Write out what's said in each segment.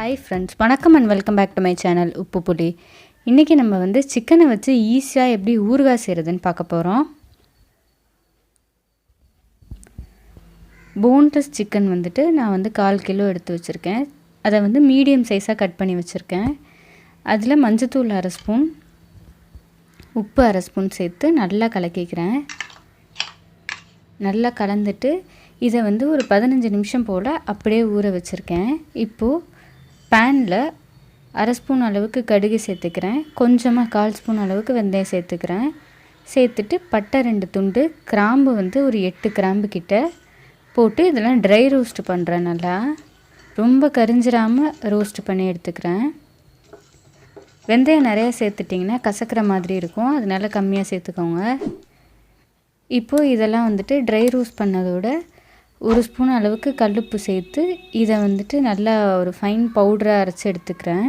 Hi friends, வணக்கம் and welcome back to my channel Uppu Puli. இன்றைக்கி நம்ம வந்து சிக்கனை வச்சு ஈஸியாக எப்படி ஊறுகாய் செய்கிறதுன்னு பார்க்க போகிறோம். போன்லெஸ் சிக்கன் வந்துட்டு நான் வந்து 1/4 கிலோ எடுத்து வச்சுருக்கேன். அதை வந்து மீடியம் சைஸாக கட் பண்ணி வச்சுருக்கேன். அதில் மஞ்சத்தூள் 1/2 ஸ்பூன், உப்பு 1/2 ஸ்பூன் சேர்த்து நல்லா கலக்கிக்கிறேன். நல்லா கலந்துட்டு இதை வந்து ஒரு 15 நிமிஷம் போல் அப்படியே ஊற வச்சுருக்கேன். இப்போது பேனில் 1/2 ஸ்பூன் அளவுக்கு கடுகு சேர்த்துக்கிறேன். கொஞ்சமாக 1/4 ஸ்பூன் அளவுக்கு வெந்தயம் சேர்த்துக்கிறேன். சேர்த்துட்டு பட்டை 2 துண்டு, கிராம்பு வந்து ஒரு 8 கிராம்பு கிட்ட போட்டு இதெல்லாம் ட்ரை ரோஸ்ட் பண்ணுறேன். நல்லா ரொம்ப கரிஞ்சிடாமல் ரோஸ்ட் பண்ணி எடுத்துக்கிறேன். வெந்தயம் நிறையா சேர்த்துட்டிங்கன்னா கசக்கிற மாதிரி இருக்கும், அதனால கம்மியாக சேர்த்துக்கோங்க. இப்போது இதெல்லாம் வந்துட்டு ட்ரை ரோஸ்ட் பண்ணதோட 1 ஸ்பூன் அளவுக்கு கல்லுப்பு சேர்த்து இதை வந்துட்டு நல்லா ஒரு ஃபைன் பவுடராக அரைச்சி எடுத்துக்கிறேன்.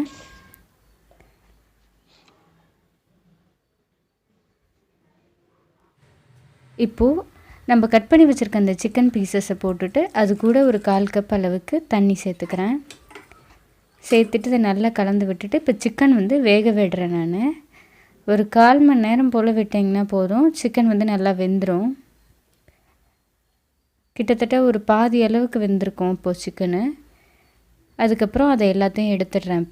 இப்போது நம்ம கட் பண்ணி வச்சுருக்க அந்த சிக்கன் பீசஸை போட்டுட்டு அது கூட ஒரு 1/4 கப் அளவுக்கு தண்ணி சேர்த்துக்கிறேன். சேர்த்துட்டு இதை நல்லா கலந்து விட்டுட்டு இப்போ சிக்கன் வந்து வேக விடுறேன். நான் ஒரு 1/4 மணி நேரம் போல் விட்டிங்கன்னா போதும், சிக்கன் வந்து நல்லா வெந்துடும். கிட்டத்தட்ட ஒரு பாதி அளவுக்கு வெந்திருக்கும் இப்போது சிக்கனு. அதுக்கப்புறம் அதை எல்லாத்தையும் எடுத்துடுறேன்.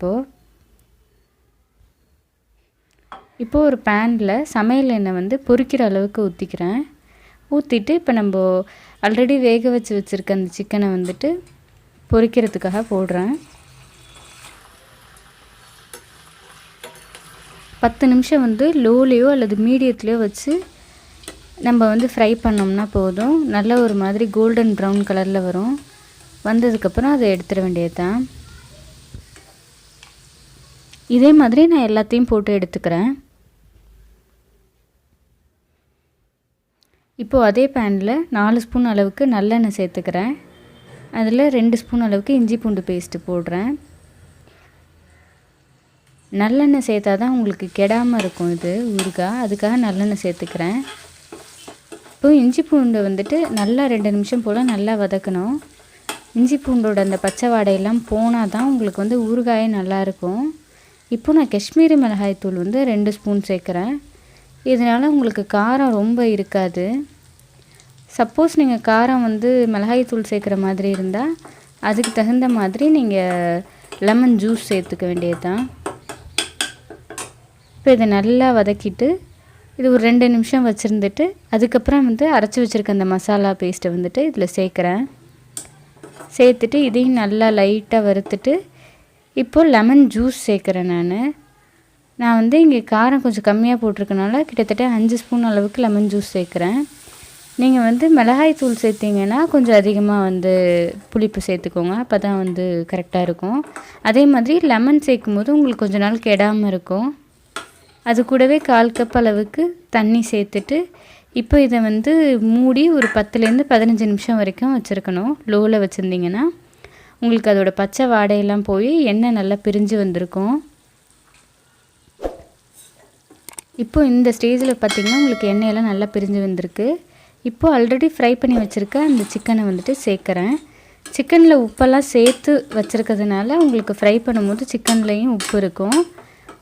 இப்போது ஒரு பேனில் சமையல் எண்ணெய் வந்து பொரிக்கிற அளவுக்கு ஊற்றிக்கிறேன். ஊற்றிட்டு இப்போ நம்ம ஆல்ரெடி வேக வச்சுருக்க அந்த சிக்கனை வந்துட்டு பொரிக்கிறதுக்காக போடுறேன். 10 நிமிஷம் வந்து லோலேயோ அல்லது மீடியத்துலேயோ வச்சு நம்ம வந்து ஃப்ரை பண்ணோம்னா போதும். நல்ல ஒரு மாதிரி கோல்டன் ப்ரௌன் கலரில் வரும். வந்ததுக்கப்புறம் அதை எடுத்துட வேண்டியது தான். இதே மாதிரி நான் எல்லாத்தையும் போட்டு எடுத்துக்கிறேன். இப்போது அதே பேனில் 4 ஸ்பூன் அளவுக்கு நல்லெண்ணெய் சேர்த்துக்கிறேன். அதில் 2 ஸ்பூன் அளவுக்கு இஞ்சி பூண்டு பேஸ்ட்டு போடுறேன். நல்லெண்ணெய் சேர்த்தா தான் உங்களுக்கு கெடாமல் இருக்கும் இது ஊறுகாய், அதுக்காக நல்லெண்ணெய் சேர்த்துக்கிறேன். இப்போது இஞ்சி பூண்டு வந்துட்டு நல்லா 2 நிமிஷம் போல் நல்லா வதக்கணும். இஞ்சி பூண்டோட அந்த பச்சை வாடையெல்லாம் போனால் தான் உங்களுக்கு வந்து ஊறுகாயே நல்லாயிருக்கும். இப்போது நான் காஷ்மீரி மிளகாய் தூள் வந்து 2 ஸ்பூன் சேர்க்குறேன். இதனால் உங்களுக்கு காரம் ரொம்ப இருக்காது. சப்போஸ் நீங்கள் காரம் வந்து மிளகாய் தூள் சேர்க்குற மாதிரி இருந்தால் அதுக்கு தகுந்த மாதிரி நீங்கள் லெமன் ஜூஸ் சேர்த்துக்க வேண்டியது தான். இப்போ இதை நல்லா வதக்கிட்டு இது ஒரு 2 நிமிஷம் வச்சுருந்துட்டு அதுக்கப்புறம் வந்து அரைச்சி வச்சுருக்க அந்த மசாலா பேஸ்ட்டை வந்துட்டு இதில் சேர்க்குறேன். சேர்த்துட்டு இதையும் நல்லா லைட்டாக வறுத்துட்டு இப்போது லெமன் ஜூஸ் சேர்க்குறேன். நான் வந்து இங்கே காரம் கொஞ்சம் கம்மியாக போட்டிருக்கனால கிட்டத்தட்ட 5 ஸ்பூன் அளவுக்கு லெமன் ஜூஸ் சேர்க்குறேன். நீங்கள் வந்து மிளகாய் தூள் சேர்த்திங்கன்னா கொஞ்சம் அதிகமாக வந்து புளிப்பு சேர்த்துக்கோங்க, அப்போ தான் வந்து கரெக்டாக இருக்கும். அதே மாதிரி லெமன் சேர்க்கும் போது உங்களுக்கு கொஞ்ச நாள் கெடாமல் இருக்கும். அது கூடவே 1/4 கப் அளவுக்கு தண்ணி சேர்த்துட்டு இப்போ இதை வந்து மூடி ஒரு 10லேருந்து 15 நிமிஷம் வரைக்கும் வச்சுருக்கணும். லோவில் வச்சுருந்திங்கன்னா உங்களுக்கு அதோடய பச்சை வாடையெல்லாம் போய் எண்ணெய் நல்லா பிரிஞ்சு வந்திருக்கும். இப்போது இந்த ஸ்டேஜில் பார்த்திங்கன்னா உங்களுக்கு எண்ணெயெல்லாம் நல்லா பிரிஞ்சு வந்திருக்கு. இப்போது ஆல்ரெடி ஃப்ரை பண்ணி வச்சுருக்க அந்த சிக்கனை வந்துட்டு சேர்க்குறேன். சிக்கனில் உப்பெல்லாம் சேர்த்து வச்சுருக்கிறதுனால உங்களுக்கு ஃப்ரை பண்ணும்போது சிக்கன்லேயும் உப்பு இருக்கும்.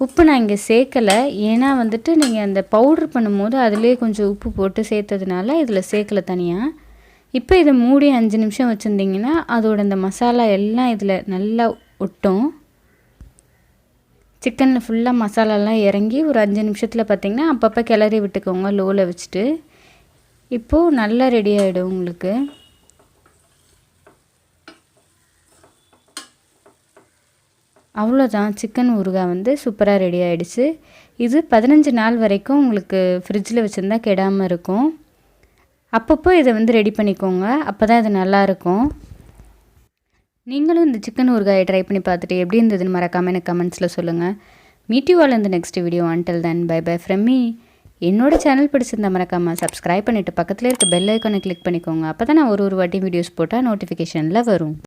உப்பு நான் இங்கே சேர்க்கலை, ஏன்னா வந்துட்டு நீங்கள் அந்த பவுட்ரு பண்ணும்போது அதிலே கொஞ்சம் உப்பு போட்டு சேர்த்ததுனால இதில் சேர்க்கலை தனியாக. இப்போ இதை மூடி 5 நிமிஷம் வச்சுருந்திங்கன்னா அதோட அந்த மசாலா எல்லாம் இதில் நல்லா ஒட்டும். சிக்கனில் ஃபுல்லாக மசாலாலாம் இறங்கி ஒரு 5 நிமிஷத்தில் பார்த்திங்கன்னா அப்பப்போ கிளறி விட்டுக்கோங்க லோவில் வச்சுட்டு. இப்போது நல்லா ரெடி ஆகிடும் உங்களுக்கு. அவ்வளோதான், சிக்கன் ஊறுகாய் வந்து சூப்பராக ரெடி ஆகிடுச்சு. இது 15 நாள் வரைக்கும் உங்களுக்கு ஃப்ரிட்ஜில் வச்சுருந்தா கெடாமல் இருக்கும். அப்பப்போ இதை வந்து ரெடி பண்ணிக்கோங்க, அப்போ தான் இது நல்லாயிருக்கும். நீங்களும் இந்த சிக்கன் ஊறுகாயை ட்ரை பண்ணி பார்த்துட்டு எப்படி இருந்ததுன்னு மறக்காமல் எனக்கு கமெண்ட்ஸில் சொல்லுங்கள். Meet you all in the next video. Until then bye bye from me. என்னோடய சேனல் பிடிச்சிருந்தா மறக்காமல் சப்ஸ்கிரைப் பண்ணிவிட்டு பக்கத்தில் இருக்க பெல் ஐக்கானை கிளிக் பண்ணிக்கோங்க, அப்போ தான் நான் ஒரு வாட்டி வீடியோஸ் போட்டால் நோட்டிஃபிகேஷனில் வரும்.